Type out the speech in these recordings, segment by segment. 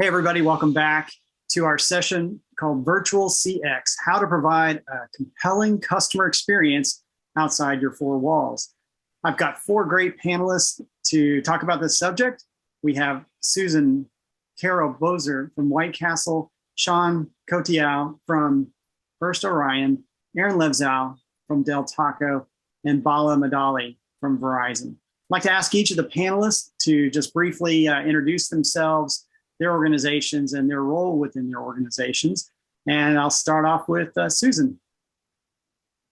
Hey, everybody, welcome back to our session called Virtual CX, how to provide a compelling customer experience outside your four walls. I've got four great panelists to talk about this subject. We have Susan Carol Bozer from White Castle, Shaan Katyal from First Orion, Aaron Levzow from Del Taco, and Bala Madali from Verizon. I'd like to ask each of the panelists to just briefly introduce themselves, their organizations, and their role within their organizations. And I'll start off with Susan.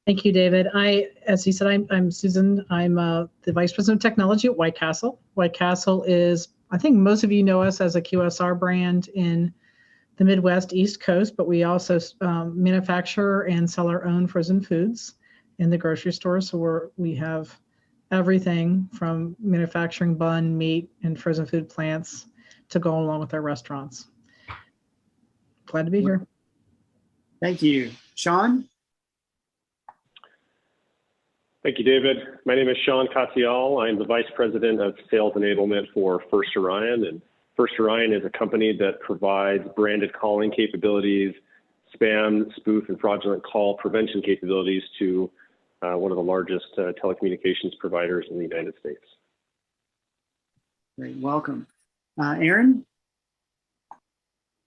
Thank you, David. As he said, I'm Susan. I'm the Vice President of Technology at White Castle. White Castle is, I think most of you know us as a QSR brand in the Midwest, East Coast, but we also manufacture and sell our own frozen foods in the grocery store. So we have everything from manufacturing bun, meat, and frozen food plants to go along with our restaurants. Glad to be here. Thank you. Shaan? Thank you, David. My name is Shaan Katyal. I'm the Vice President of Sales Enablement for First Orion. And First Orion is a company that provides branded calling capabilities, spam, spoof, and fraudulent call prevention capabilities to one of the largest telecommunications providers in the United States. Great, welcome. Aaron?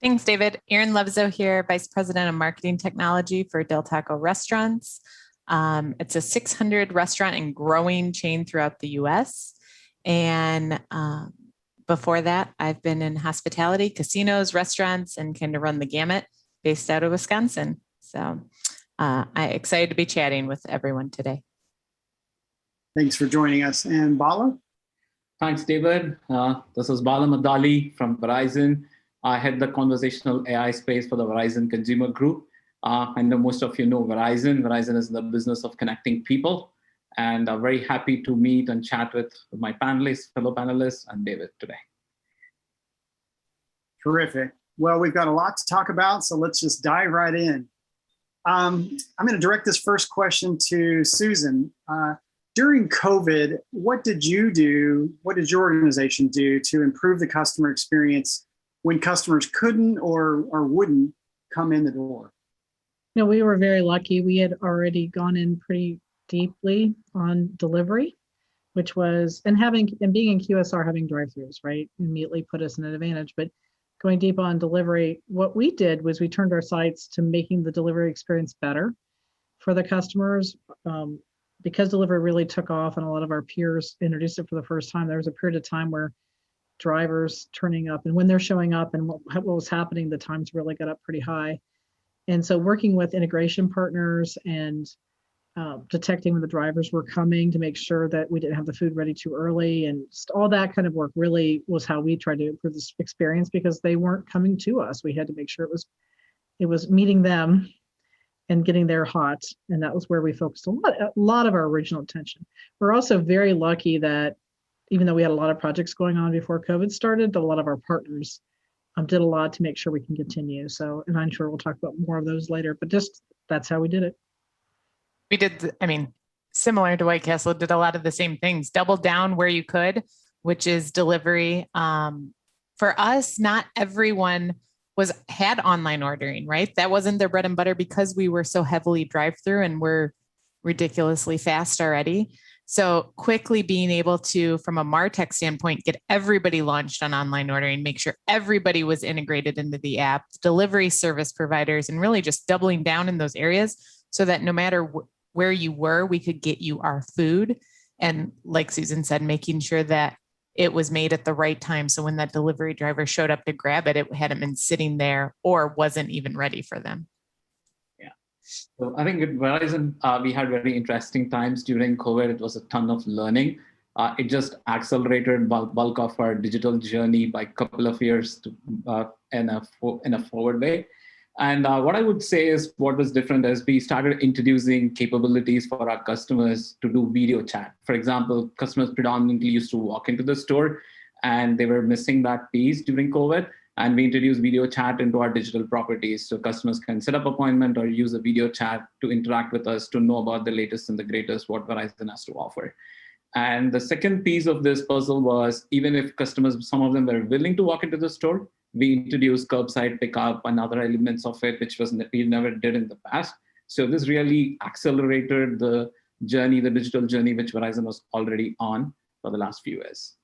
Thanks, David. Aaron Levzow here, Vice President of Marketing Technology for Del Taco Restaurants. It's a 600 restaurant and growing chain throughout the US. And before that, I've been in hospitality, casinos, restaurants, and kind of run the gamut based out of Wisconsin. So I'm excited to be chatting with everyone today. Thanks for joining us. And Bala? Thanks, David. This is Bala Madali from Verizon. I head the conversational AI space for the Verizon Consumer Group. I know most of you know Verizon. Verizon is in the business of connecting people. And I'm very happy to meet and chat with my panelists, fellow panelists, and David today. Terrific. Well, we've got a lot to talk about, so let's just dive right in. I'm going to direct this first question to Susan. During COVID, what did you do? What did your organization do to improve the customer experience when customers couldn't or wouldn't come in the door? You know, we were very lucky. We had already gone in pretty deeply on delivery, which was, and being in QSR, having drive-throughs, right, immediately put us in an advantage. But going deep on delivery, what we did was we turned our sights to making the delivery experience better for the customers. Because delivery really took off and a lot of our peers introduced it for the first time, there was a period of time where drivers turning up, and when they're showing up and what was happening, the times really got up pretty high. And so working with integration partners and detecting when the drivers were coming to make sure that we didn't have the food ready too early, and just all that kind of work really was how we tried to improve this experience, because they weren't coming to us. We had to make sure it was meeting them and getting there hot. And that was where we focused a lot of our original attention. We're also very lucky that even though we had a lot of projects going on before COVID started, a lot of our partners did a lot to make sure we can continue. So, and I'm sure we'll talk about more of those later, but just that's how we did it. We did, similar to White Castle, did a lot of the same things, double down where you could, which is delivery. For us, not everyone had online ordering, right? That wasn't their bread and butter because we were so heavily drive-through and we're ridiculously fast already. So quickly being able to, from a MarTech standpoint, get everybody launched on online ordering, make sure everybody was integrated into the app, delivery service providers, and really just doubling down in those areas so that no matter where you were, we could get you our food. And like Susan said, making sure that it was made at the right time. So when that delivery driver showed up to grab it, it hadn't been sitting there or wasn't even ready for them. Yeah. So I think at Verizon, we had very interesting times during COVID. It was a ton of learning. It just accelerated bulk of our digital journey by a couple of years in a forward way. And what I would say is what was different is we started introducing capabilities for our customers to do video chat. For example, customers predominantly used to walk into the store and they were missing that piece during COVID. And we introduced video chat into our digital properties. So customers can set up appointment or use a video chat to interact with us to know about the latest and the greatest what Verizon has to offer. And the second piece of this puzzle was, even if customers, some of them were willing to walk into the store, We introduced curbside pickup and other elements of it, which we never did in the past. So this really accelerated the journey, the digital journey, which Verizon was already on for the last few years.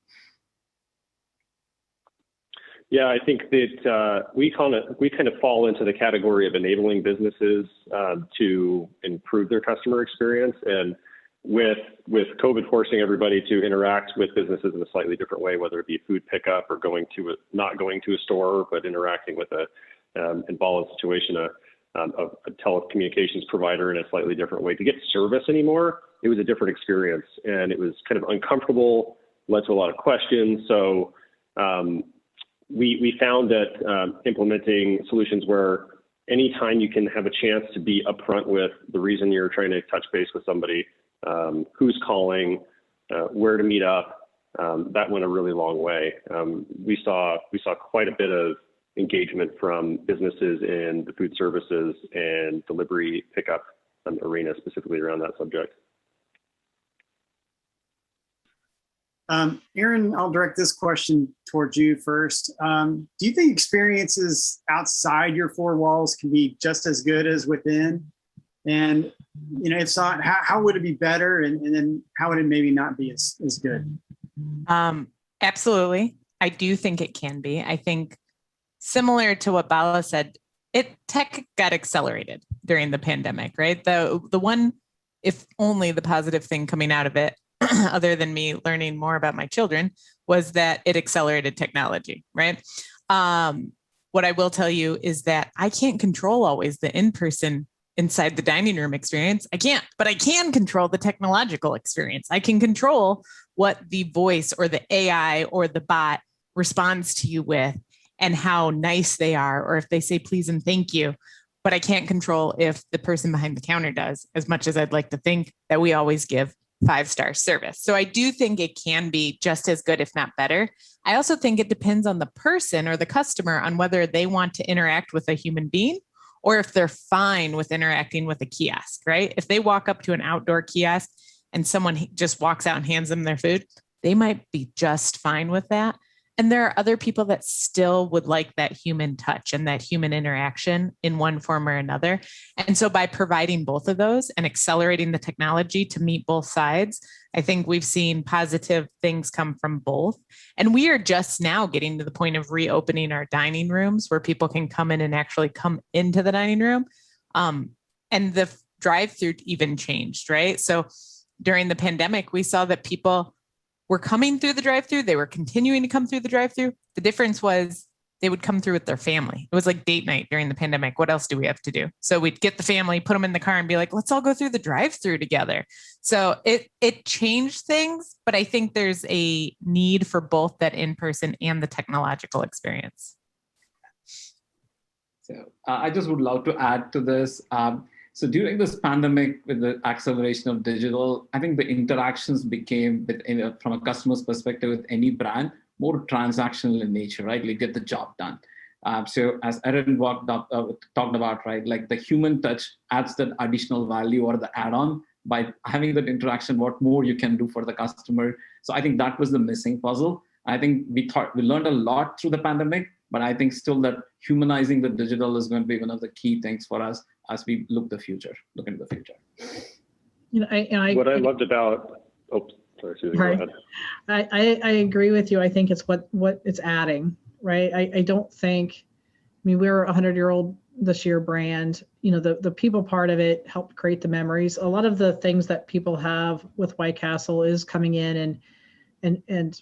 Yeah, I think that we kind of fall into the category of enabling businesses to improve their customer experience, and with COVID forcing everybody to interact with businesses in a slightly different way, whether it be food pickup or not going to a store, but interacting with in Bala's situation, a telecommunications provider in a slightly different way. To get service anymore, it was a different experience, and it was kind of uncomfortable, led to a lot of questions. So we found that implementing solutions where anytime you can have a chance to be upfront with the reason you're trying to touch base with somebody, who's calling, where to meet up, that went a really long way. We saw quite a bit of engagement from businesses in the food services and delivery pickup arena, specifically around that subject. Aaron, I'll direct this question towards you first. Do you think experiences outside your four walls can be just as good as within? And if so, how would it be better? And then how would it maybe not be as good? Absolutely. I do think it can be. I think similar to what Bala said, tech got accelerated during the pandemic, right? The one, if only the positive thing coming out of it, other than me learning more about my children, was that it accelerated technology, right? What I will tell you is that I can't control always the in-person inside the dining room experience. I can't, but I can control the technological experience. I can control what the voice or the AI or the bot responds to you with and how nice they are, or if they say please and thank you. But I can't control if the person behind the counter does, as much as I'd like to think that we always give 5-star service. So I do think it can be just as good, if not better. I also think it depends on the person or the customer on whether they want to interact with a human being or if they're fine with interacting with a kiosk, right? If they walk up to an outdoor kiosk and someone just walks out and hands them their food, they might be just fine with that. And there are other people that still would like that human touch and that human interaction in one form or another. And so by providing both of those and accelerating the technology to meet both sides, I think we've seen positive things come from both. And we are just now getting to the point of reopening our dining rooms where people can come in and actually come into the dining room. And the drive-through even changed, right? So during the pandemic, we saw that people were coming through the drive-through. They were continuing to come through the drive-through. The difference was they would come through with their family. It was like date night during the pandemic. What else do we have to do? So we'd get the family, put them in the car and be like, let's all go through the drive-through together. So it changed things, but I think there's a need for both that in-person and the technological experience. So I just would love to add to this. So during this pandemic, with the acceleration of digital, I think the interactions became, from a customer's perspective with any brand, more transactional in nature, right? Like get the job done. So as Aaron talked about, right, like the human touch adds that additional value or the add-on by having that interaction, what more you can do for the customer. So I think that was the missing puzzle. I think we learned a lot through the pandemic, but I think still that humanizing the digital is going to be one of the key things for us as we look into the future. What I loved about, sorry, Susan, right. Go ahead. I agree with you. I think it's what it's adding, right? I don't think, we're a 100-year-old this year brand. The people part of it helped create the memories. A lot of the things that people have with White Castle is coming in and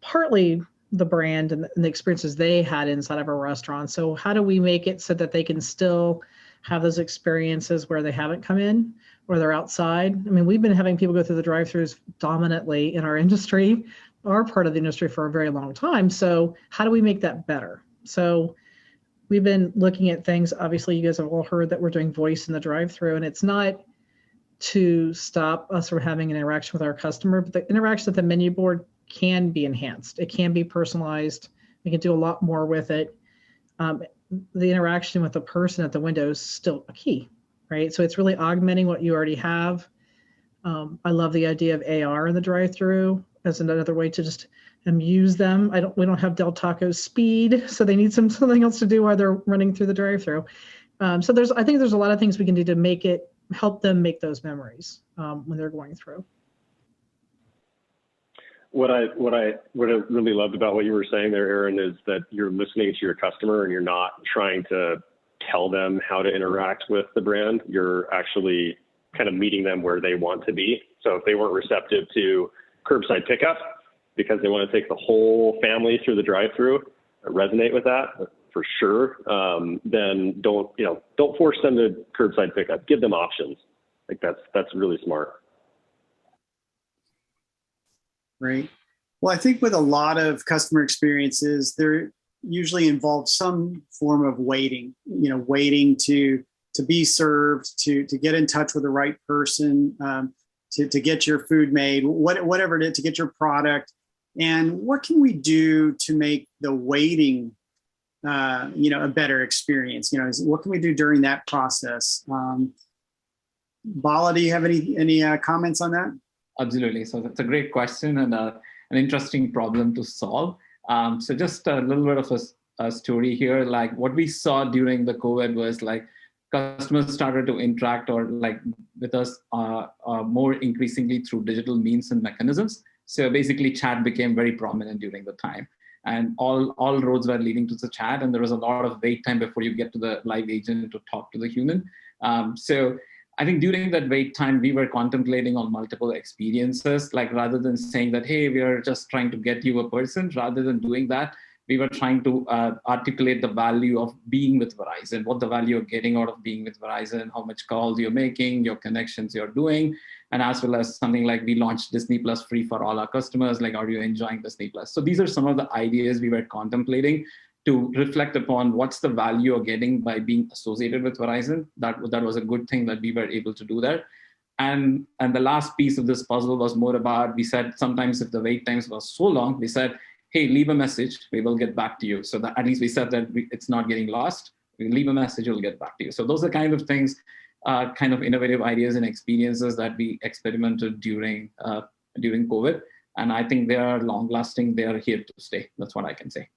partly the brand and the experiences they had inside of a restaurant. So how do we make it so that they can still have those experiences where they haven't come in or they're outside? We've been having people go through the drive-thrus dominantly in our industry, our part of the industry, for a very long time. So how do we make that better? So we've been looking at things. Obviously, you guys have all heard that we're doing voice in the drive-thru, and it's not to stop us from having an interaction with our customer, but the interaction at the menu board can be enhanced. It can be personalized. We can do a lot more with it. The interaction with the person at the window is still a key, right? So it's really augmenting what you already have. I love the idea of AR in the drive-thru as another way to just amuse them. We don't have Del Taco speed, so they need something else to do while they're running through the drive-through. So I think there's a lot of things we can do to help them make those memories when they're going through. What I really loved about what you were saying there, Aaron, is that you're listening to your customer and you're not trying to tell them how to interact with the brand. You're actually kind of meeting them where they want to be. So if they weren't receptive to curbside pickup because they want to take the whole family through the drive-through, resonate with that for sure. Then don't force them to curbside pickup. Give them options. Like that's really smart. Right. Well, I think with a lot of customer experiences, they're usually involved some form of waiting, waiting to be served, to get in touch with the right person, to get your food made, whatever it is, to get your product. And what can we do to make the waiting, a better experience? What can we do during that process? Bala, do you have any comments on that? Absolutely. So that's a great question and an interesting problem to solve. So just a little bit of a story here. Like what we saw during the COVID was like customers started to interact with us more increasingly through digital means and mechanisms. So basically chat became very prominent during the time. And all roads were leading to the chat, and there was a lot of wait time before you get to the live agent to talk to the human. So I think during that wait time, we were contemplating on multiple experiences, like rather than saying that, hey, we are just trying to get you a person, rather than doing that, we were trying to articulate the value of being with Verizon, what the value of getting out of being with Verizon, how much calls you're making, your connections you're doing, and as well as something like we launched Disney Plus free for all our customers, like, are you enjoying Disney Plus? So these are some of the ideas we were contemplating to reflect upon what's the value you're getting by being associated with Verizon. That was a good thing that we were able to do there. And the last piece of this puzzle was more about, we said sometimes if the wait times were so long, we said, hey, leave a message, we will get back to you. So that at least we said that it's not getting lost. We leave a message, we'll get back to you. So those are kind of things, kind of innovative ideas and experiences that we experimented during COVID. And I think they are long lasting, they are here to stay. That's what I can say.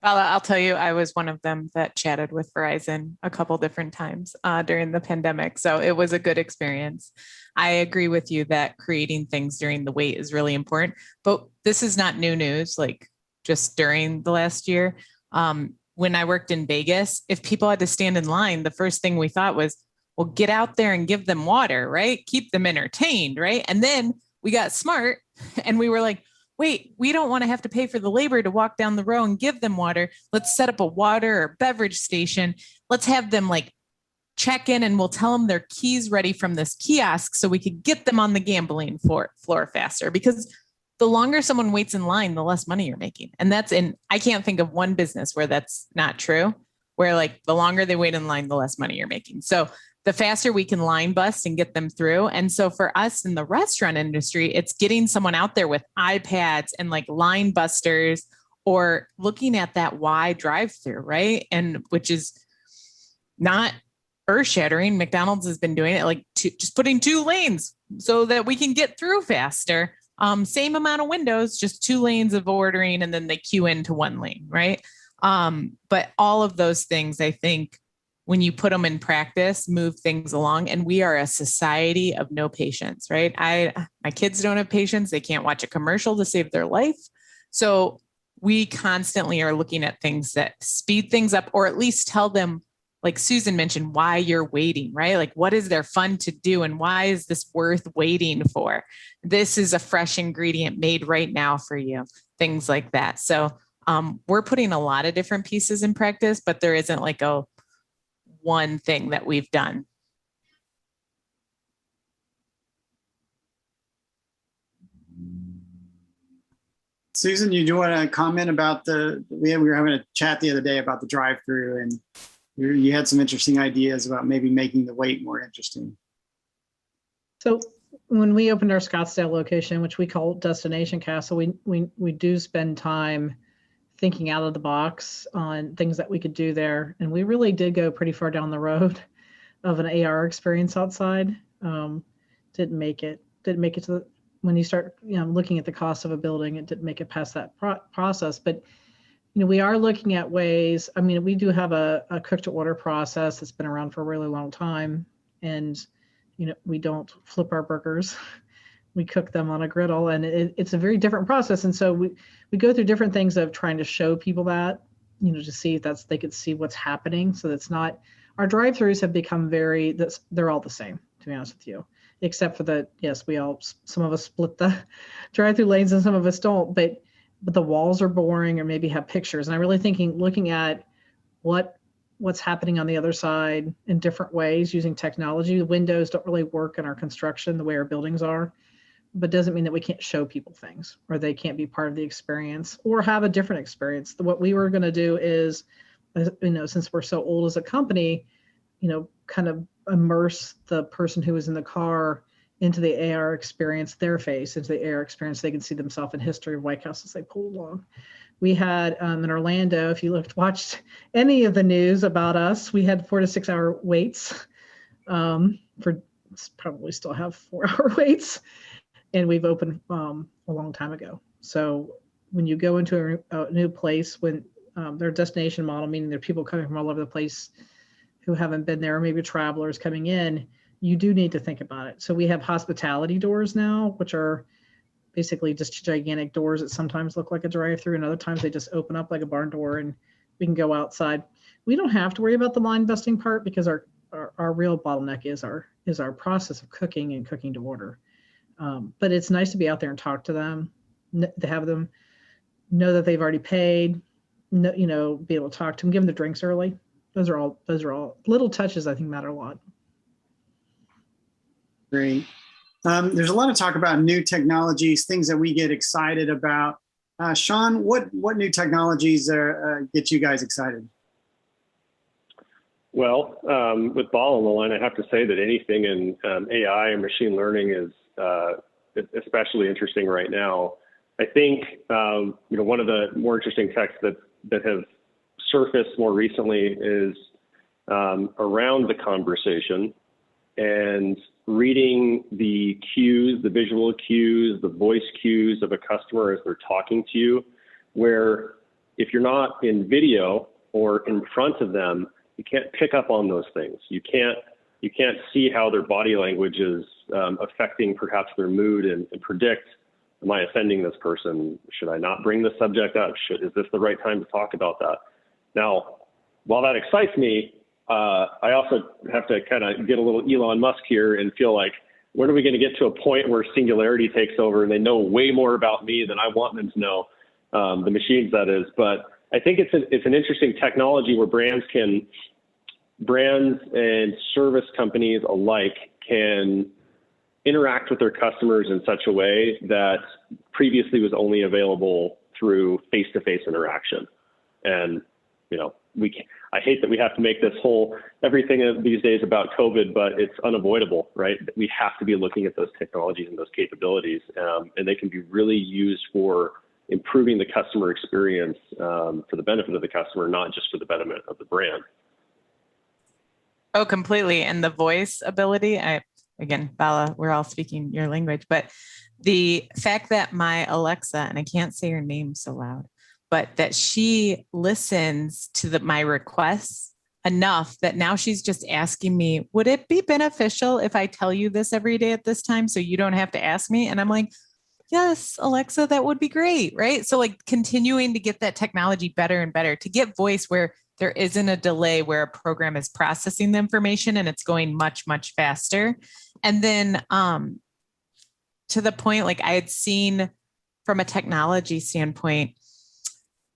Well, I'll tell you, I was one of them that chatted with Verizon a couple different times during the pandemic. So it was a good experience. I agree with you that creating things during the wait is really important, but this is not new news. Like just during the last year, when I worked in Vegas, if people had to stand in line, the first thing we thought was, well, get out there and give them water, right? Keep them entertained, right? And then we got smart and we were like, wait, we don't want to have to pay for the labor to walk down the row and give them water. Let's set up a water or beverage station. Let's have them like check in and we'll tell them their keys ready from this kiosk so we could get them on the gambling floor faster, because the longer someone waits in line, the less money you're making. And I can't think of one business where that's not true, where like the longer they wait in line, the less money you're making. So the faster we can line bust and get them through. And so for us in the restaurant industry, it's getting someone out there with iPads and like line busters or looking at that wide drive-through, right? And which is not earth-shattering. McDonald's has been doing it, like just putting 2 lanes so that we can get through faster. Same amount of windows, just 2 lanes of ordering, and then they queue into 1 lane, right? But all of those things, I think, when you put them in practice, move things along. And we are a society of no patience, right? My kids don't have patience. They can't watch a commercial to save their life. So we constantly are looking at things that speed things up, or at least tell them, like Susan mentioned, why you're waiting, right? Like what is there fun to do? And why is this worth waiting for? This is a fresh ingredient made right now for you, things like that. So we're putting a lot of different pieces in practice, but there isn't like one thing that we've done. Susan, you do want to comment about we were having a chat the other day about the drive-through, and you had some interesting ideas about maybe making the wait more interesting. So when we opened our Scottsdale location, which we call Destination Castle, we do spend time thinking out of the box on things that we could do there. And we really did go pretty far down the road of an AR experience outside. Didn't make it to when you start, looking at the cost of a building, it didn't make it past that process. But, we are looking at ways. I mean, we do have a cook to order process that's been around for a really long time. And, we don't flip our burgers. We cook them on a griddle, and it's a very different process. And so we go through different things of trying to show people that, to see if they could see what's happening. So that's not, our drive-throughs have become they're all the same, to be honest with you, except for yes, some of us split the drive-through lanes and some of us don't, but the walls are boring or maybe have pictures. And I'm really looking at what's happening on the other side in different ways using technology. The windows don't really work in our construction the way our buildings are, but doesn't mean that we can't show people things or they can't be part of the experience or have a different experience. What we were going to do is, since we're so old as a company, kind of immerse the person who was in the car into the AR experience, their face into the AR experience. They can see themselves in history of White House as they pull along. We had in Orlando, if you watched any of the news about us, we had 4 to 6 hour waits probably still have 4-hour waits, and we've opened a long time ago. So when you go into a new place, when their destination model, meaning there are people coming from all over the place who haven't been there, or maybe travelers coming in, you do need to think about it. So we have hospitality doors now, which are basically just gigantic doors that sometimes look like a drive-through, and other times they just open up like a barn door and we can go outside. We don't have to worry about the line busting part because our real bottleneck is our process of cooking and cooking to order. But it's nice to be out there and talk to them, to have them know that they've already paid, be able to talk to them, give them the drinks early. Those are all little touches I think matter a lot. Great. There's a lot of talk about new technologies, things that we get excited about. Shaan, what new technologies get you guys excited? Well, with Ball on the line, I have to say that anything in AI and machine learning is especially interesting right now. I think one of the more interesting techs that have surfaced more recently is around the conversation and reading the cues, the visual cues, the voice cues of a customer as they're talking to you, where if you're not in video or in front of them, you can't pick up on those things. You can't see how their body language is affecting perhaps their mood and predict, am I offending this person? Should I not bring the subject up? Is this the right time to talk about that? Now, while that excites me, I also have to kind of get a little Elon Musk here and feel like, when are we going to get to a point where singularity takes over and they know way more about me than I want them to know, the machines that is. But I think it's an interesting technology where brands and service companies alike can interact with their customers in such a way that previously was only available through face-to-face interaction. And, I hate that we have to make this whole everything these days about COVID, but it's unavoidable, right? We have to be looking at those technologies and those capabilities, and they can be really used for improving the customer experience for the benefit of the customer, not just for the betterment of the brand. Oh, completely. And the voice ability, again, Bala, we're all speaking your language, but the fact that my Alexa, and I can't say her name so loud, but that she listens to my requests enough that now she's just asking me, would it be beneficial if I tell you this every day at this time so you don't have to ask me? And I'm like, yes, Alexa, that would be great, right? So like continuing to get that technology better and better, to get voice where there isn't a delay, where a program is processing the information and it's going much, much faster. And then to the point, like I had seen from a technology standpoint,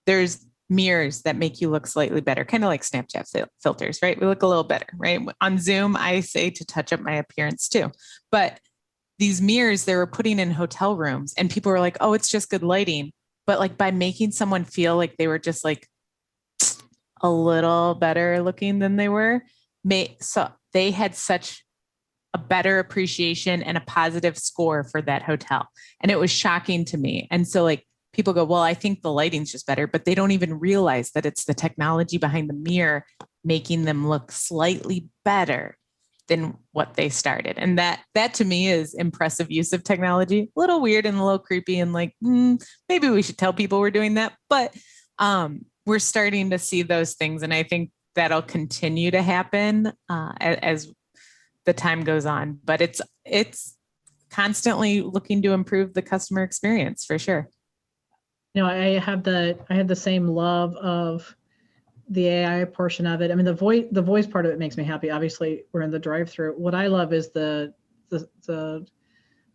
there's mirrors that make you look slightly better, kind of like Snapchat filters, right? We look a little better, right? On Zoom, I say to touch up my appearance too. But these mirrors they were putting in hotel rooms and people were like, oh, it's just good lighting. But like by making someone feel like they were just like a little better looking than they were, so they had such a better appreciation and a positive score for that hotel. And it was shocking to me. And so like, people go, well, I think the lighting's just better, but they don't even realize that it's the technology behind the mirror making them look slightly better. than what they started. And that to me is impressive use of technology. A little weird and a little creepy and like, maybe we should tell people we're doing that. But we're starting to see those things. And I think that'll continue to happen as the time goes on. But it's constantly looking to improve the customer experience for sure. I have the same love of the AI portion of it. I mean, the voice part of it makes me happy. Obviously, we're in the drive-through. What I love is the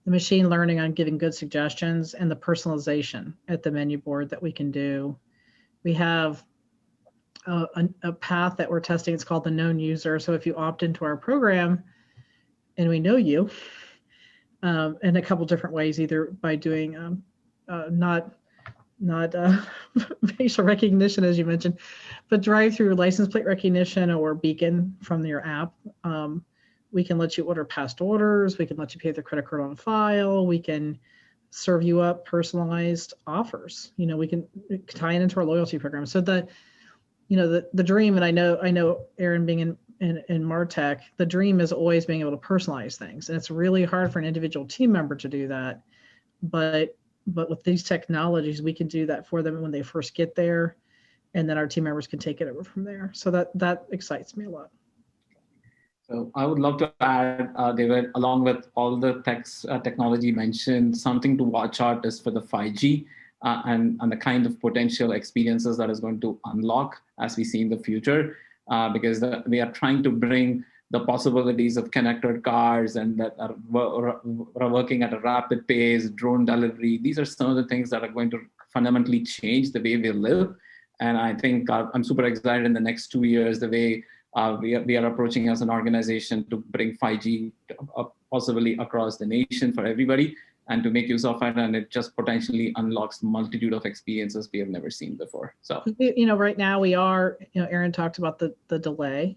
machine learning on giving good suggestions and the personalization at the menu board that we can do. We have a path that we're testing. It's called the known user. So if you opt into our program and we know you in a couple different ways, either by doing not facial recognition, as you mentioned, but drive-through license plate recognition or beacon from your app. We can let you order past orders. We can let you pay with the credit card on file. We can serve you up personalized offers. We can tie it into our loyalty program. So the dream, and I know Aaron being in MarTech, the dream is always being able to personalize things. And it's really hard for an individual team member to do that. But with these technologies, we can do that for them when they first get there, and then our team members can take it over from there. So that excites me a lot. So I would love to add, David, along with all the technology mentioned, something to watch out is for the 5G and the kind of potential experiences that is going to unlock as we see in the future, because we are trying to bring the possibilities of connected cars and that are working at a rapid pace, drone delivery. These are some of the things that are going to fundamentally change the way we live. And I think I'm super excited in the next 2 years, the way we are approaching as an organization to bring 5G possibly across the nation for everybody and to make use of it. And it just potentially unlocks a multitude of experiences we have never seen before. So, right now we are, Aaron talked about the delay.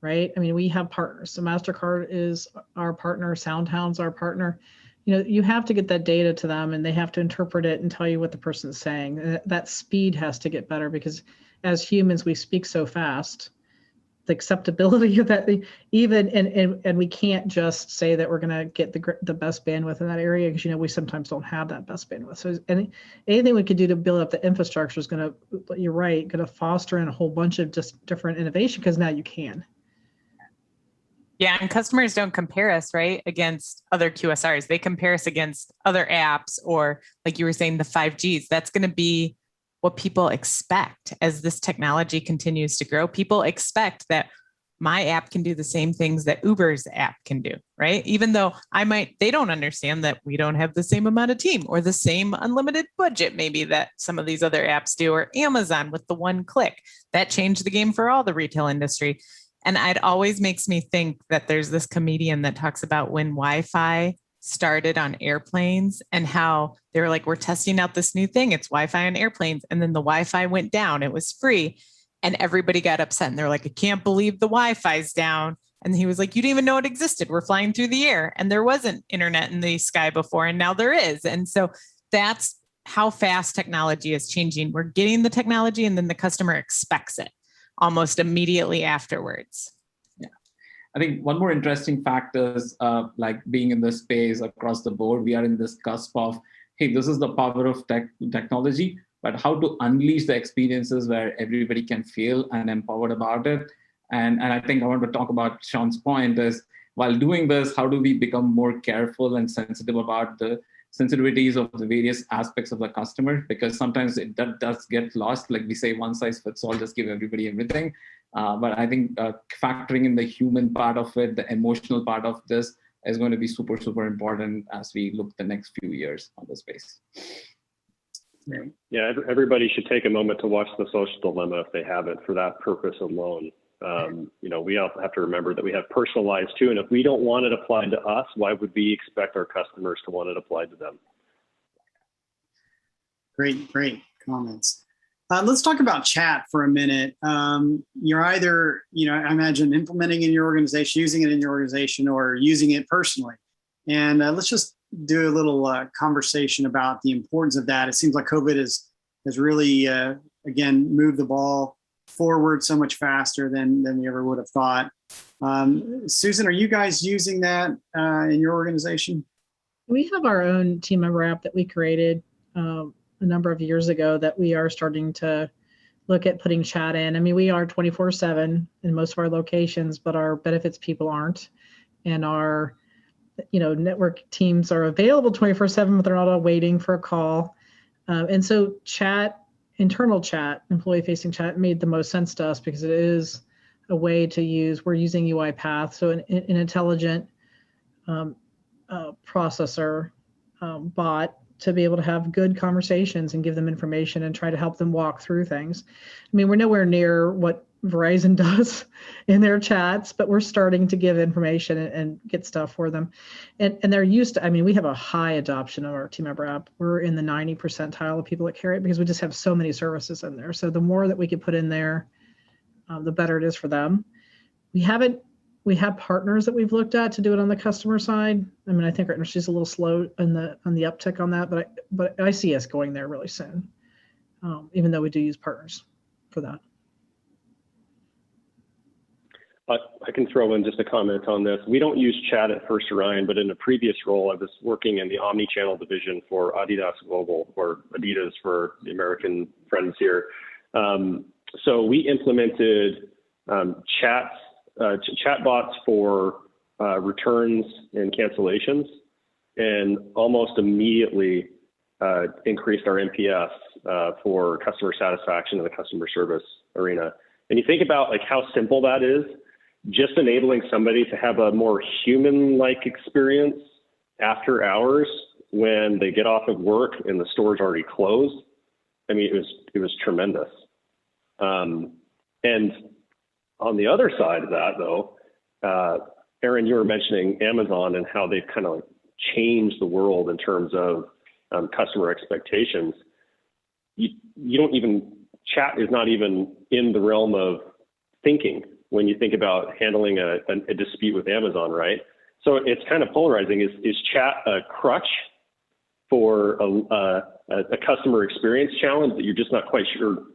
Right? I mean, we have partners. So MasterCard is our partner, SoundHound's our partner. You have to get that data to them and they have to interpret it and tell you what the person's saying. That speed has to get better because as humans, we speak so fast. The acceptability of that, and we can't just say that we're going to get the best bandwidth in that area because, we sometimes don't have that best bandwidth. So anything we could do to build up the infrastructure is going to, you're right, going to foster in a whole bunch of just different innovation because now you can. Yeah, and customers don't compare us, right, against other QSRs. They compare us against other apps or, like you were saying, the 5Gs. That's going to be what people expect as this technology continues to grow. People expect that my app can do the same things that Uber's app can do, right? Even though they don't understand that we don't have the same amount of team or the same unlimited budget maybe that some of these other apps do, or Amazon with the one click. That changed the game for all the retail industry. And it always makes me think that there's this comedian that talks about when Wi-Fi started on airplanes and how they were like, we're testing out this new thing. It's Wi-Fi on airplanes. And then the Wi-Fi went down. It was free. And everybody got upset. And they're like, I can't believe the Wi-Fi's down. And he was like, you didn't even know it existed. We're flying through the air. And there wasn't internet in the sky before. And now there is. And so that's how fast technology is changing. We're getting the technology and then the customer expects it almost immediately afterwards. Yeah, I think one more interesting fact is like being in this space across the board, we are in this cusp of, hey, this is the power of technology, but how to unleash the experiences where everybody can feel and empowered about it. And I think I want to talk about Shaan's point is, while doing this, how do we become more careful and sensitive about the sensitivities of the various aspects of the customer, because sometimes that does get lost. Like we say, one size fits all, just give everybody everything. But I think factoring in the human part of it, the emotional part of this is going to be super, super important as we look the next few years on the space. Yeah, everybody should take a moment to watch The Social Dilemma if they haven't, for that purpose alone. We also have to remember that we have personalized too, and if we don't want it applied to us, why would we expect our customers to want it applied to them? Great comments. Let's talk about chat for a minute. You're either, I imagine implementing in your organization, using it in your organization, or using it personally. And let's just do a little conversation about the importance of that. It seems like COVID has really, again, moved the ball forward so much faster than we ever would have thought. Susan, are you guys using that in your organization? We have our own team member app that we created a number of years ago that we are starting to look at putting chat in. I mean, we are 24/7 in most of our locations, but our benefits people aren't. And our, network teams are available 24/7, but they're not all waiting for a call. And so internal chat, employee-facing chat made the most sense to us because it is a way to use, we're using UiPath, so an intelligent processor bot to be able to have good conversations and give them information and try to help them walk through things. I mean, we're nowhere near what Verizon does in their chats, but we're starting to give information and get stuff for them. And they're used to, I mean, we have a high adoption of our team member app. We're in the 90 percentile of people that carry it because we just have so many services in there. So the more that we can put in there, the better it is for them. We have partners that we've looked at to do it on the customer side. I mean, I think our industry is a little slow on the uptick on that, but I see us going there really soon, even though we do use partners for that. I can throw in just a comment on this. We don't use chat at First Orion, but in a previous role, I was working in the omni-channel division for Adidas Global, or Adidas for the American friends here. So we implemented chatbots for returns and cancellations, and almost immediately increased our NPS for customer satisfaction in the customer service arena. And you think about like how simple that is, just enabling somebody to have a more human-like experience after hours when they get off of work and the store's already closed. I mean, it was tremendous. And on the other side of that, though, Aaron, you were mentioning Amazon and how they've kind of like changed the world in terms of customer expectations. You don't even, chat is not even in the realm of thinking when you think about handling a dispute with Amazon, right? So it's kind of polarizing. Is chat a crutch for a customer experience challenge that you're just not quite sure,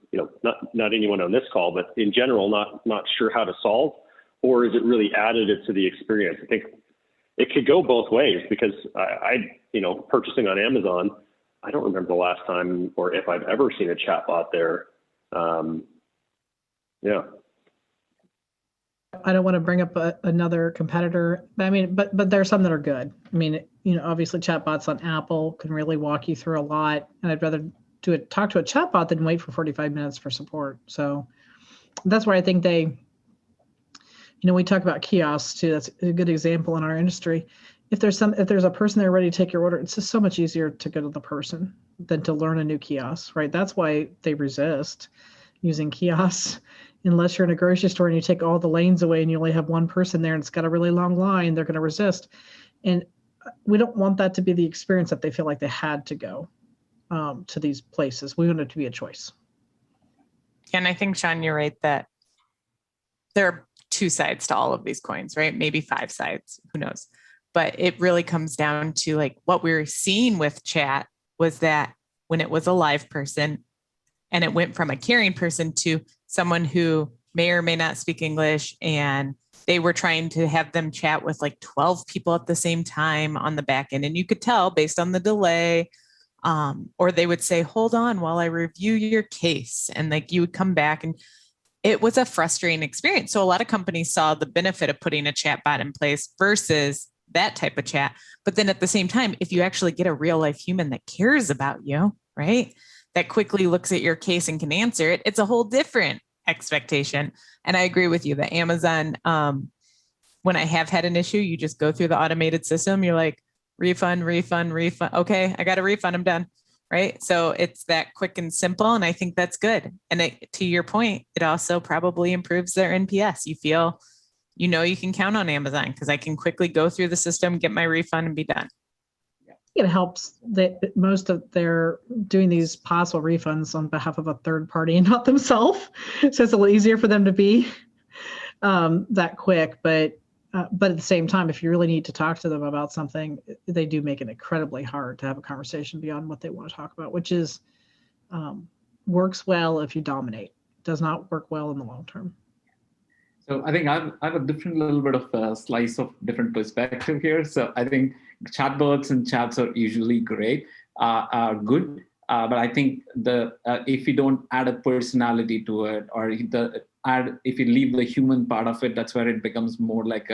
not anyone on this call, but in general, not sure how to solve? Or is it really additive to the experience? I think it could go both ways, because purchasing on Amazon, I don't remember the last time or if I've ever seen a chatbot there. Yeah. I don't want to bring up another competitor. I mean, but there are some that are good. I mean, obviously chatbots on Apple can really walk you through a lot, and I'd rather talk to a chatbot than wait for 45 minutes for support. So that's where I think we talk about kiosks too. That's a good example in our industry. If there's a person there ready to take your order, it's just so much easier to go to the person than to learn a new kiosk, right? That's why they resist using kiosks. Unless you're in a grocery store and you take all the lanes away and you only have one person there and it's got a really long line, they're going to resist. And we don't want that to be the experience that they feel like they had to go to these places. We want it to be a choice. And I think, Shaan, you're right that there are two sides to all of these coins, right? Maybe 5 sides, who knows? But it really comes down to like what we were seeing with chat was that when it was a live person and it went from a caring person to someone who may or may not speak English, and they were trying to have them chat with like 12 people at the same time on the back end. And you could tell based on the delay, or they would say, hold on while I review your case. And like you would come back, and it was a frustrating experience. So a lot of companies saw the benefit of putting a chatbot in place versus that type of chat. But then at the same time, if you actually get a real life human that cares about you, right, that quickly looks at your case and can answer it, it's a whole different expectation. And I agree with you that Amazon, when I have had an issue, you just go through the automated system. You're like, refund. Okay, I got a refund. I'm done. Right. So it's that quick and simple. And I think that's good. And to your point, it also probably improves their NPS. You feel, you can count on Amazon because I can quickly go through the system, get my refund, and be done. It helps that most of they're doing these possible refunds on behalf of a third party and not themselves. So it's a little easier for them to be that quick. But at the same time, if you really need to talk to them about something, they do make it incredibly hard to have a conversation beyond what they want to talk about, which is works well if you dominate. Does not work well in the long term. So I think I have a different little bit of a slice of different perspective here. So I think chatbots and chats are usually great, are good. But I think if you don't add a personality to it, or if you leave the human part of it, that's where it becomes more like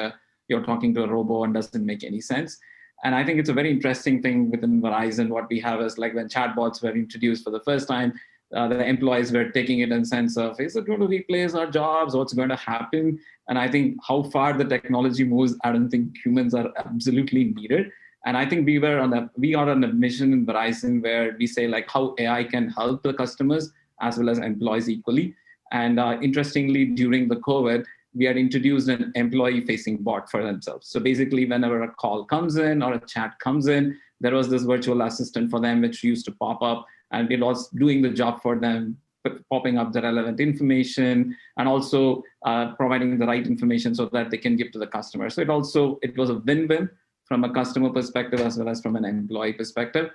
you're talking to a robot and doesn't make any sense. And I think it's a very interesting thing within Verizon. What we have is like when chatbots were introduced for the first time, the employees were taking it in sense of, is it going to replace our jobs? What's going to happen? And I think how far the technology moves, I don't think humans are absolutely needed. And I think we are on a mission in Verizon where we say like how AI can help the customers as well as employees equally. And interestingly, during the COVID, we had introduced an employee-facing bot for themselves. So basically, whenever a call comes in or a chat comes in, there was this virtual assistant for them, which used to pop up, and it was doing the job for them, popping up the relevant information, and also providing the right information so that they can give to the customer. So it was a win-win from a customer perspective as well as from an employee perspective.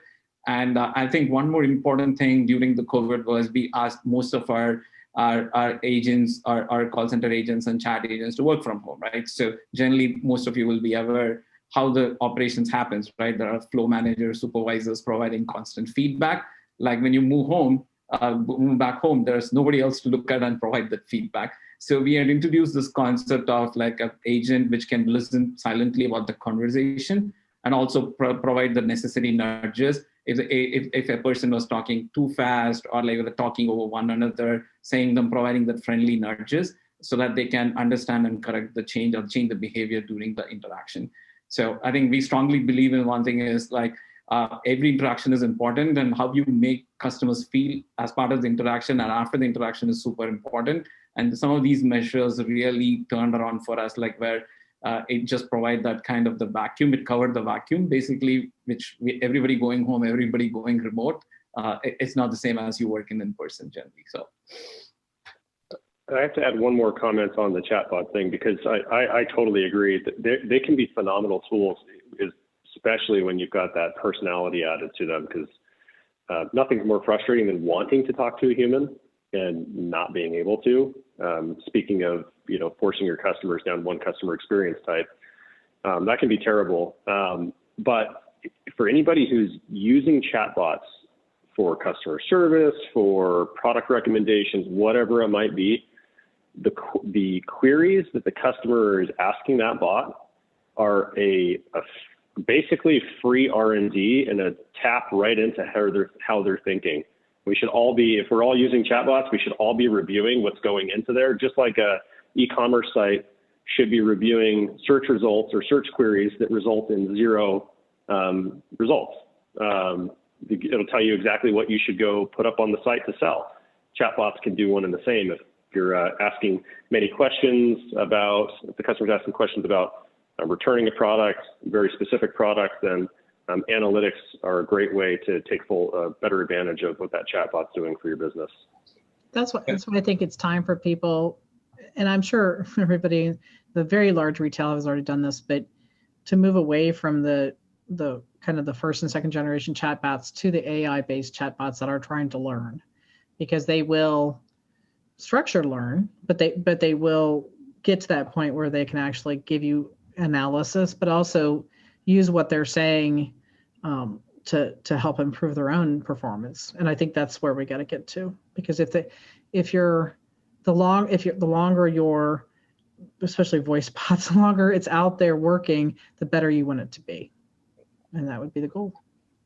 And I think one more important thing during the COVID was we asked most of our agents, our call center agents and chat agents to work from home, right? So generally, most of you will be aware how the operations happens, right? There are flow managers, supervisors providing constant feedback. Like when you move back home, there's nobody else to look at and provide that feedback. So we had introduced this concept of like an agent which can listen silently about the conversation and also provide the necessary nudges. If a person was talking too fast or like they're talking over one another, providing the friendly nudges so that they can understand and correct the change or change the behavior during the interaction. So I think we strongly believe in one thing is like every interaction is important, and how you make customers feel as part of the interaction and after the interaction is super important. And some of these measures really turned around for us, like where it just provide that kind of the vacuum. It covered the vacuum, basically, everybody going home, everybody going remote. It's not the same as you working in person generally. So I have to add one more comment on the chatbot thing, because I totally agree that they can be phenomenal tools, especially when you've got that personality added to them, because nothing's more frustrating than wanting to talk to a human and not being able to. Speaking of, forcing your customers down one customer experience type, that can be terrible. But for anybody who's using chatbots for customer service, for product recommendations, whatever it might be, the queries that the customer is asking that bot are a basically free R&D and a tap right into how they're thinking. We should all be, if we're all using chatbots, we should all be reviewing what's going into there, just like a e-commerce site should be reviewing search results or search queries that result in 0 results. It'll tell you exactly what you should go put up on the site to sell. Chatbots can do one and the same. If you're asking many questions about, if the customer's asking questions about returning a product, very specific product, then analytics are a great way to take better advantage of what that chatbot's doing for your business. That's why I think it's time for people, and I'm sure everybody, the very large retail has already done this, but to move away from the kind of the first and second generation chatbots to the AI-based chatbots that are trying to learn, because they will structure learn, but they will get to that point where they can actually give you analysis, but also use what they're saying to help improve their own performance. And I think that's where we got to get to, because the longer your, especially voice bots, the longer it's out there working, the better you want it to be, and that would be the goal.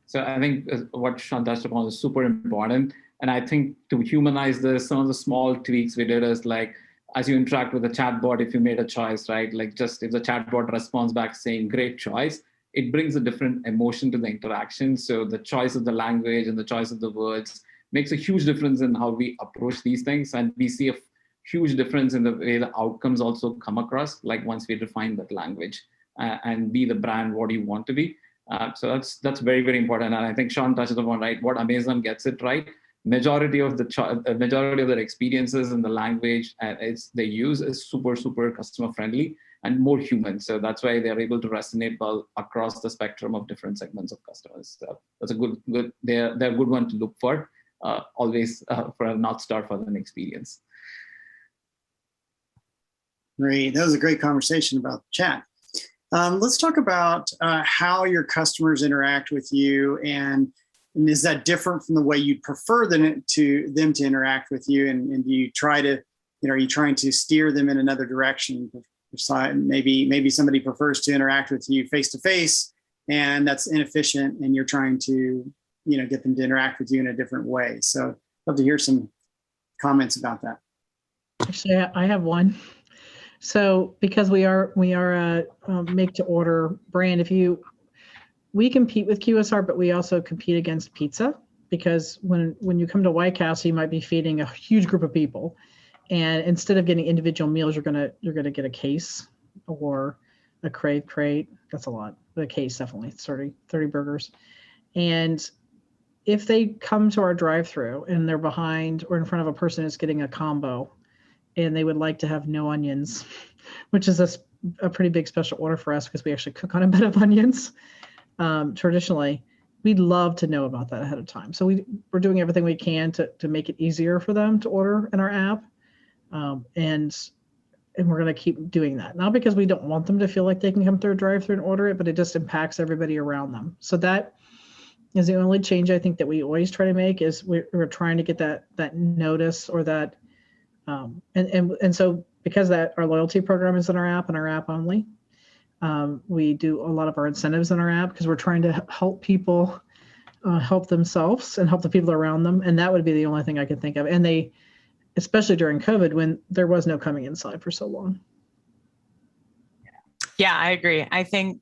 So I think what Shaan touched upon is super important. And I think to humanize this, some of the small tweaks we did is like, as you interact with the chatbot, if you made a choice, right? Like just if the chatbot responds back saying great choice, it brings a different emotion to the interaction. So the choice of the language and the choice of the words makes a huge difference in how we approach these things. And we see a huge difference in the way the outcomes also come across, like once we define that language and be the brand what you want to be. So that's very, very important. And I think Shaan touched upon, right, what Amazon gets it right. Majority of their experiences in the language they use is super, super customer friendly and more human. So that's why they're able to resonate well across the spectrum of different segments of customers. So that's a good they're a good one to look for, always for a North Star for an experience. Great. That was a great conversation about chat. Let's talk about how your customers interact with you, and is that different from the way you'd prefer them to interact with you? And do you try to, are you trying to steer them in another direction? Maybe somebody prefers to interact with you face to face, and that's inefficient, and you're trying to, get them to interact with you in a different way. So I'd love to hear some comments about that. Actually, I have one. So because we are a make to order brand, we compete with QSR, but we also compete against pizza, because when you come to White Castle, you might be feeding a huge group of people, and instead of getting individual meals, you're gonna get a case or a crate. That's a lot. The case, definitely 30 burgers. And if they come to our drive-through and they're behind or in front of a person who's getting a combo, and they would like to have no onions, which is a pretty big special order for us because we actually cook on a bed of onions traditionally, we'd love to know about that ahead of time. So we're doing everything we can to make it easier for them to order in our app. And we're going to keep doing that. Not because we don't want them to feel like they can come through a drive-through and order it, but it just impacts everybody around them. So that is the only change I think that we always try to make, is we're trying to get that notice, or that and so because that our loyalty program is in our app and our app only, we do a lot of our incentives in our app because we're trying to help people help themselves and help the people around them. And that would be the only thing I could think of. And they, especially during COVID, when there was no coming inside for so long. Yeah, I agree. I think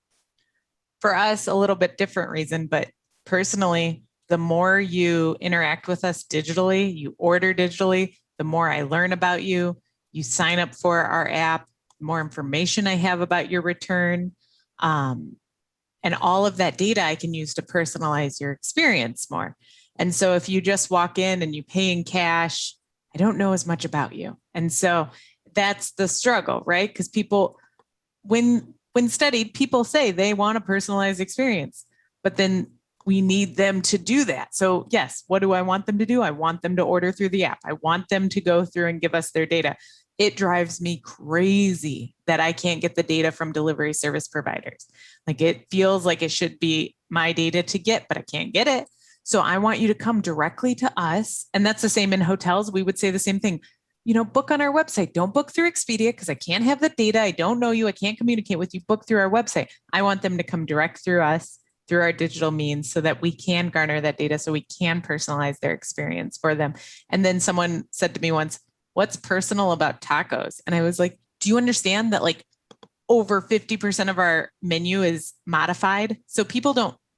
for us, a little bit different reason, but personally, the more you interact with us digitally, you order digitally, the more I learn about you, you sign up for our app, the more information I have about your return. And all of that data I can use to personalize your experience more. And so if you just walk in and you pay in cash, I don't know as much about you. And so that's the struggle, right? Because people, when studied, people say they want a personalized experience, but then we need them to do that. So yes, what do I want them to do? I want them to order through the app. I want them to go through and give us their data. It drives me crazy that I can't get the data from delivery service providers. Like, it feels like it should be my data to get, but I can't get it. So I want you to come directly to us. And that's the same in hotels. We would say the same thing. Book on our website. Don't book through Expedia because I can't have the data. I don't know you. I can't communicate with you. Book through our website. I want them to come direct through us, through our digital means, so that we can garner that data, so we can personalize their experience for them. And then someone said to me once, what's personal about tacos? And I was like, do you understand that like over 50% of our menu is modified? So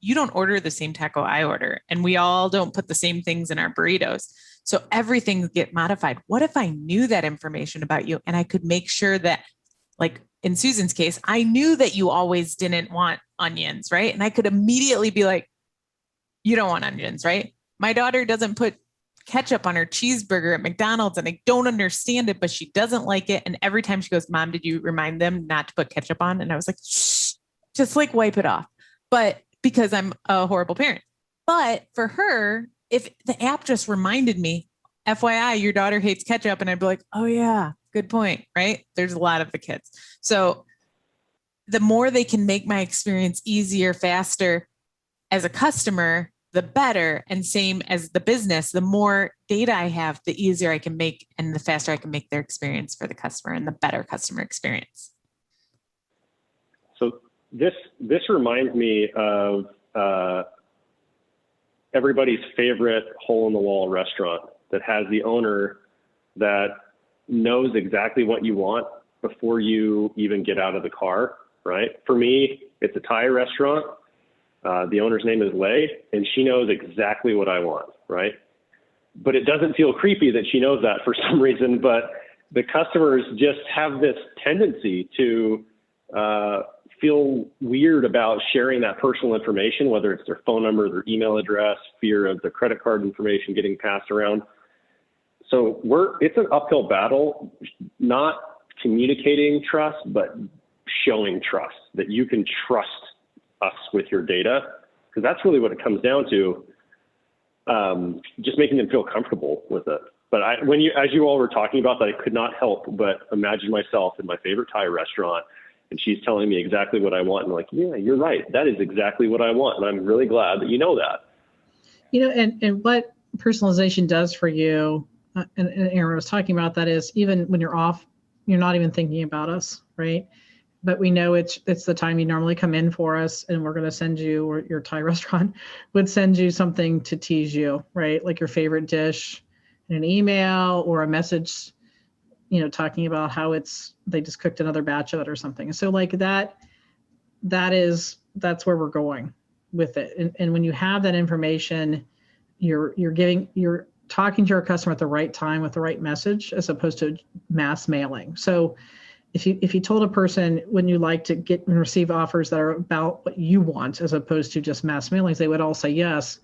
you don't order the same taco I order, and we all don't put the same things in our burritos. So everything get modified. What if I knew that information about you and I could make sure that, like in Susan's case, I knew that you always didn't want onions, right? And I could immediately be like, you don't want onions, right? My daughter doesn't put ketchup on her cheeseburger at McDonald's, and I don't understand it, but she doesn't like it. And every time she goes, Mom, did you remind them not to put ketchup on? And I was like, shh, just like wipe it off. But because I'm a horrible parent. But for her, if the app just reminded me, FYI, your daughter hates ketchup, and I'd be like, oh yeah, good point, right? There's a lot of the kids. So the more they can make my experience easier, faster as a customer, the better. And same as the business, the more data I have, the easier I can make and the faster I can make their experience for the customer and the better customer experience. So this reminds me of everybody's favorite hole-in-the-wall restaurant that has the owner that knows exactly what you want before you even get out of the car, right? For me, it's a Thai restaurant. The owner's name is Lei, and she knows exactly what I want, right? But it doesn't feel creepy that she knows that for some reason, but the customers just have this tendency to feel weird about sharing that personal information, whether it's their phone number, their email address, fear of the credit card information getting passed around. So it's an uphill battle, not communicating trust, but showing trust, that you can trust us with your data, because that's really what it comes down to. Just making them feel comfortable with it. But as you all were talking about that, I could not help but imagine myself in my favorite Thai restaurant, and she's telling me exactly what I want. And I'm like, yeah, you're right. That is exactly what I want. And I'm really glad that you know that. And what personalization does for you, and Aaron was talking about that, is even when you're off, you're not even thinking about us, right? But we know it's the time you normally come in for us, and we're going to send you, or your Thai restaurant would send you something to tease you, right? Like your favorite dish in an email or a message, talking about how they just cooked another batch of it or something. So like that's where we're going with it. And when you have that information, you're talking to your customer at the right time with the right message, as opposed to mass mailing. So if you told a person, wouldn't you like to get and receive offers that are about what you want, as opposed to just mass mailings, they would all say yes.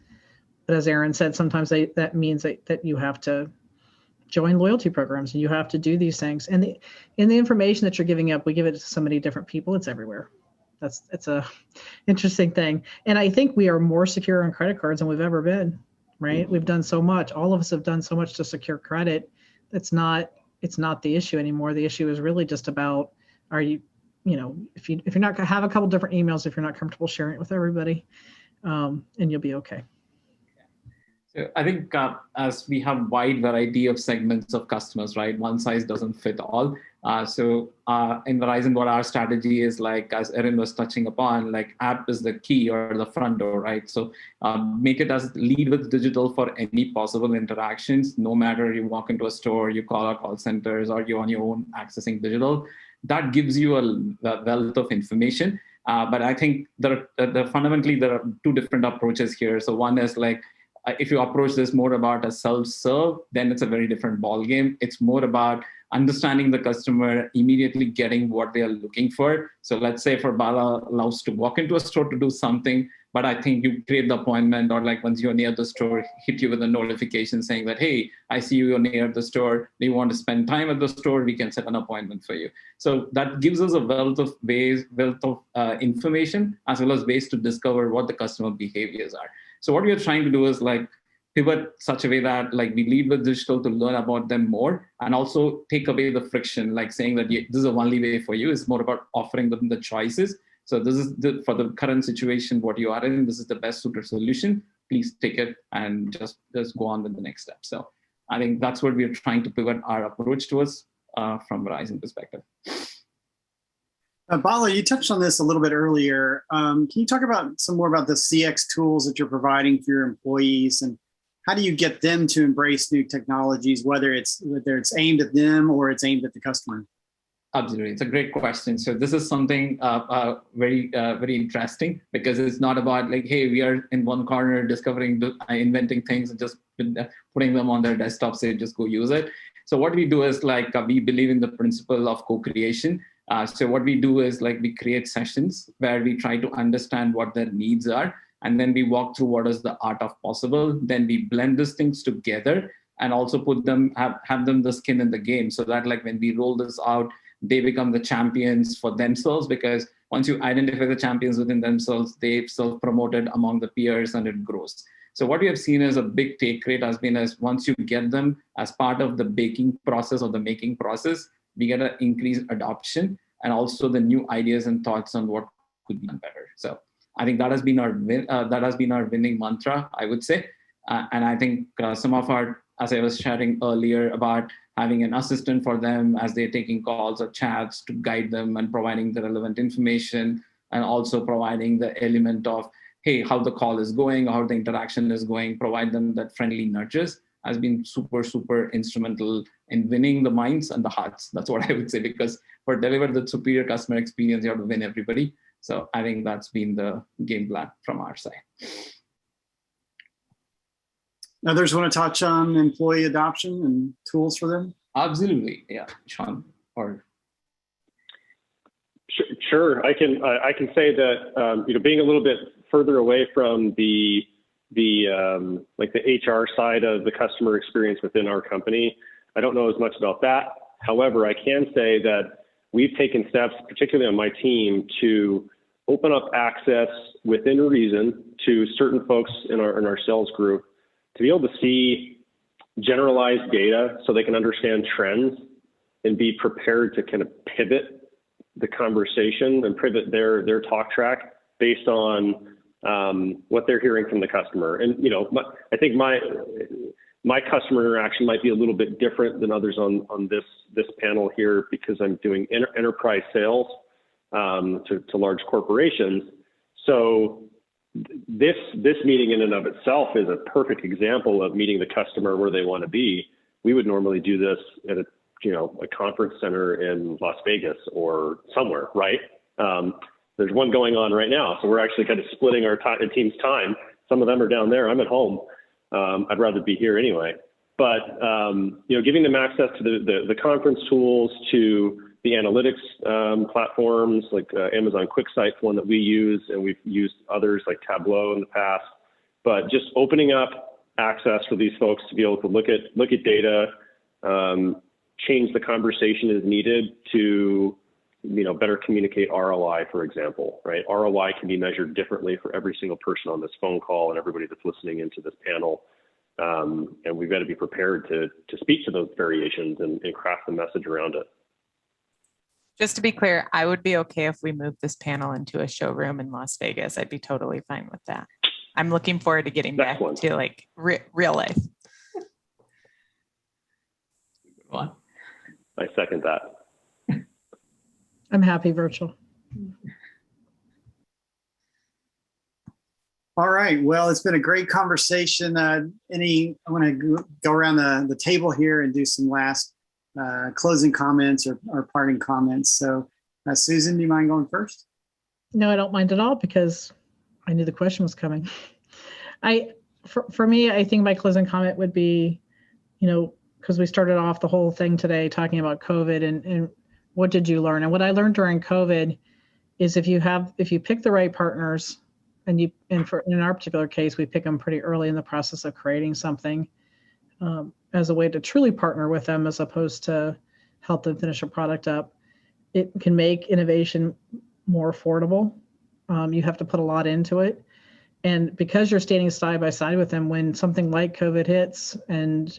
But as Aaron said, sometimes that means that you have to join loyalty programs and you have to do these things. And the information that you're giving up, we give it to so many different people. It's everywhere. It's a interesting thing. And I think we are more secure on credit cards than we've ever been, right? We've done so much. All of us have done so much to secure credit. It's not the issue anymore. The issue is really just about, are you, if you're not going to have a couple different emails, if you're not comfortable sharing it with everybody, and you'll be okay. So I think as we have wide variety of segments of customers, right? One size doesn't fit all. So in Verizon, what our strategy is, like, as Erin was touching upon, like, app is the key or the front door, right? So make it as lead with digital for any possible interactions, no matter you walk into a store, you call our call centers, or you're on your own accessing digital. That gives you a wealth of information. But I think fundamentally, there are two different approaches here. So one is like, if you approach this more about a self-serve, then it's a very different ballgame. It's more about understanding the customer, immediately getting what they are looking for. So let's say for Bala loves to walk into a store to do something, but I think you create the appointment, or like once you're near the store, hit you with a notification saying that, hey, I see you're near the store. Do you want to spend time at the store? We can set an appointment for you. So that gives us a wealth of information, as well as ways to discover what the customer behaviors are. So what we are trying to do is like pivot such a way that like we lead with digital to learn about them more, and also take away the friction, like saying that this is the only way for you. It's more about offering them the choices. So this is for the current situation, what you are in, this is the best suited solution. Please take it and just go on with the next step. So I think that's what we are trying to pivot our approach towards from Verizon perspective. Bala, you touched on this a little bit earlier. Can you talk about some more about the CX tools that you're providing for your employees, and how do you get them to embrace new technologies, whether it's aimed at them or it's aimed at the customer? Absolutely, it's a great question. So this is something very interesting, because it's not about like, hey, we are in one corner discovering, inventing things and just putting them on their desktop, say just go use it. So what we do is like we believe in the principle of co-creation. So what we do is like we create sessions where we try to understand what their needs are, and then we walk through what is the art of possible. Then we blend these things together and also put them, have them the skin in the game, so that like when we roll this out, they become the champions for themselves, because once you identify the champions within themselves, they've self-promoted among the peers and it grows. So what we have seen as a big take rate has been as once you get them as part of the baking process or the making process, we get an increased adoption and also the new ideas and thoughts on what could be done better. So I think that has been our winning mantra, I would say. And I think some of our, as I was sharing earlier about having an assistant for them as they're taking calls or chats to guide them and providing the relevant information, and also providing the element of, hey, how the call is going, how the interaction is going, provide them that friendly nudges, has been super, super instrumental in winning the minds and the hearts. That's what I would say, because for deliver the superior customer experience, you have to win everybody. So I think that's been the game plan from our side. Others want to touch on employee adoption and tools for them? Absolutely. Yeah, Shaan, or sure. I can say that being a little bit further away from the HR side of the customer experience within our company, I don't know as much about that. However, I can say that we've taken steps, particularly on my team, to open up access within reason to certain folks in our sales group to be able to see generalized data so they can understand trends and be prepared to kind of pivot the conversation and pivot their talk track based on what they're hearing from the customer. And, I think my customer interaction might be a little bit different than others on this panel here, because I'm doing enterprise sales to large corporations. So this meeting in and of itself is a perfect example of meeting the customer where they want to be. We would normally do this at a conference center in Las Vegas or somewhere, right? There's one going on right now, so we're actually kind of splitting our team's time. Some of them are down there. I'm at home. I'd rather be here anyway. But giving them access to the conference tools, to the analytics platforms like Amazon QuickSight's one that we use, and we've used others like Tableau in the past. But just opening up access for these folks to be able to look at data, change the conversation as needed to better communicate ROI, for example, right? ROI can be measured differently for every single person on this phone call and everybody that's listening into this panel. And we've got to be prepared to speak to those variations and craft the message around it. Just to be clear, I would be okay if we moved this panel into a showroom in Las Vegas. I'd be totally fine with that. I'm looking forward to getting back to like real life. I second that. I'm happy virtual. All right. Well, it's been a great conversation. I want to go around the table here and do some last closing comments or parting comments. So, Susan, do you mind going first? No, I don't mind at all, because I knew the question was coming. For me, I think my closing comment would be, because we started off the whole thing today talking about COVID and what did you learn? And what I learned during COVID is if you pick the right partners, in our particular case, we pick them pretty early in the process of creating something as a way to truly partner with them, as opposed to help them finish a product up. It can make innovation more affordable. You have to put a lot into it. And because you're standing side by side with them when something like COVID hits, and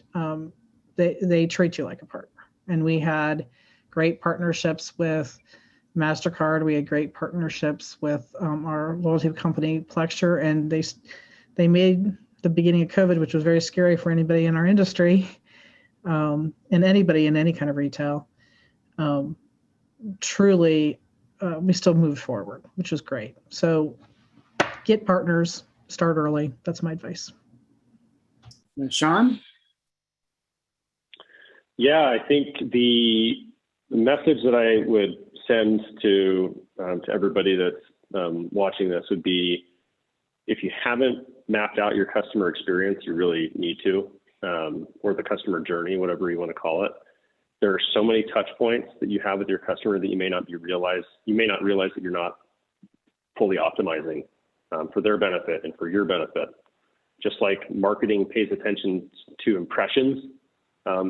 they treat you like a partner. And we had great partnerships with MasterCard. We had great partnerships with our loyalty company, Plexure, and they made the beginning of COVID, which was very scary for anybody in our industry, and anybody in any kind of retail. Truly, we still moved forward, which was great. So get partners, start early. That's my advice. Shaan? Yeah, I think the message that I would send to everybody that's watching this would be, if you haven't mapped out your customer experience, you really need to, or the customer journey, whatever you want to call it. There are so many touch points that you have with your customer that you may not realize that you're not fully optimizing for their benefit and for your benefit. Just like marketing pays attention to impressions,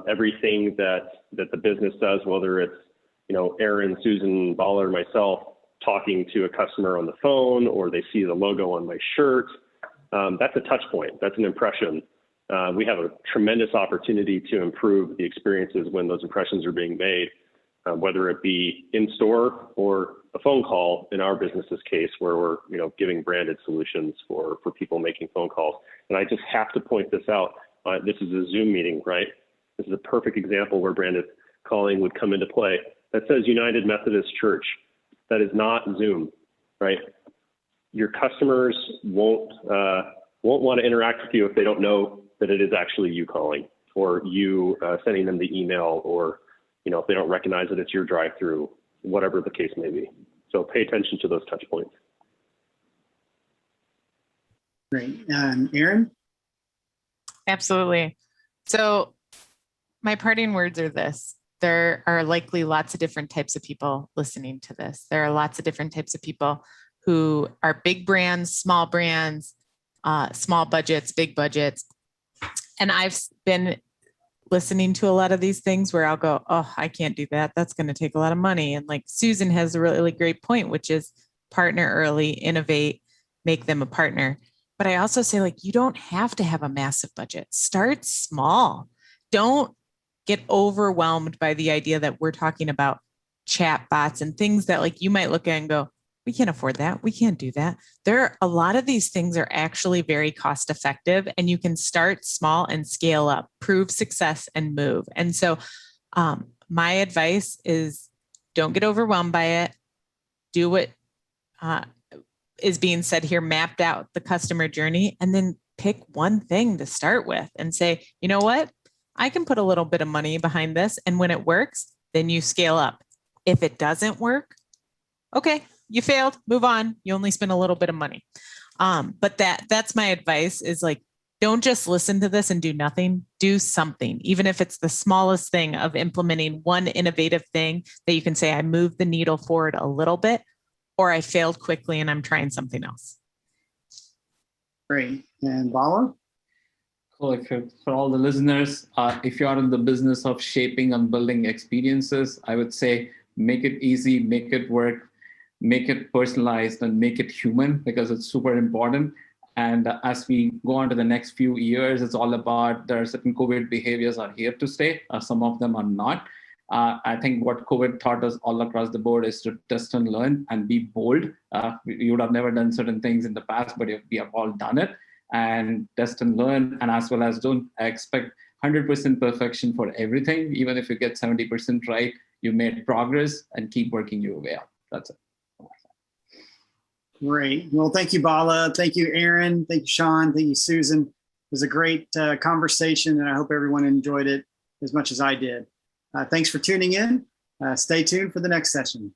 everything that the business does, whether it's Aaron, Susan, Baller, myself talking to a customer on the phone, or they see the logo on my shirt, that's a touch point. That's an impression. We have a tremendous opportunity to improve the experiences when those impressions are being made, whether it be in store or a phone call in our business's case, where we're giving branded solutions for people making phone calls. And I just have to point this out. This is a Zoom meeting, right? This is a perfect example where branded calling would come into play. That says United Methodist Church. That is not Zoom, right? Your customers won't want to interact with you if they don't know that it is actually you calling, or you sending them the email, or if they don't recognize that it's your drive-through, whatever the case may be. So pay attention to those touch points. Great. Aaron? Absolutely. So my parting words are this. There are likely lots of different types of people listening to this. There are lots of different types of people who are big brands, small budgets, big budgets. And I've been listening to a lot of these things where I'll go, oh, I can't do that. That's going to take a lot of money. And like Susan has a really great point, which is partner early, innovate, make them a partner. But I also say, like, you don't have to have a massive budget. Start small. don't get overwhelmed by the idea that we're talking about chat bots and things that like you might look at and go, we can't afford that. We can't do that. A lot of these things are actually very cost effective, and you can start small and scale up, prove success and move. And so my advice is don't get overwhelmed by it. Do what is being said here, mapped out the customer journey, and then pick one thing to start with and say, you know what? I can put a little bit of money behind this. And when it works, then you scale up. If it doesn't work, okay, you failed, move on. You only spent a little bit of money. But that's my advice is like, don't just listen to this and do nothing, do something, even if it's the smallest thing of implementing one innovative thing that you can say, I moved the needle forward a little bit, or I failed quickly and I'm trying something else. Great. And Bala? Cool. For all the listeners, if you are in the business of shaping and building experiences, I would say make it easy, make it work, make it personalized, and make it human, because it's super important. And as we go on to the next few years, it's all about there are certain COVID behaviors are here to stay. Some of them are not. I think what COVID taught us all across the board is to test and learn and be bold. You would have never done certain things in the past, but we have all done it. And test and learn, and as well as don't expect 100% perfection for everything. Even if you get 70% right, you made progress, and keep working your way up. That's it. Great. Well, thank you, Bala. Thank you, Aaron. Thank you, Shaan. Thank you, Susan. It was a great conversation, and I hope everyone enjoyed it as much as I did. Thanks for tuning in. Stay tuned for the next session.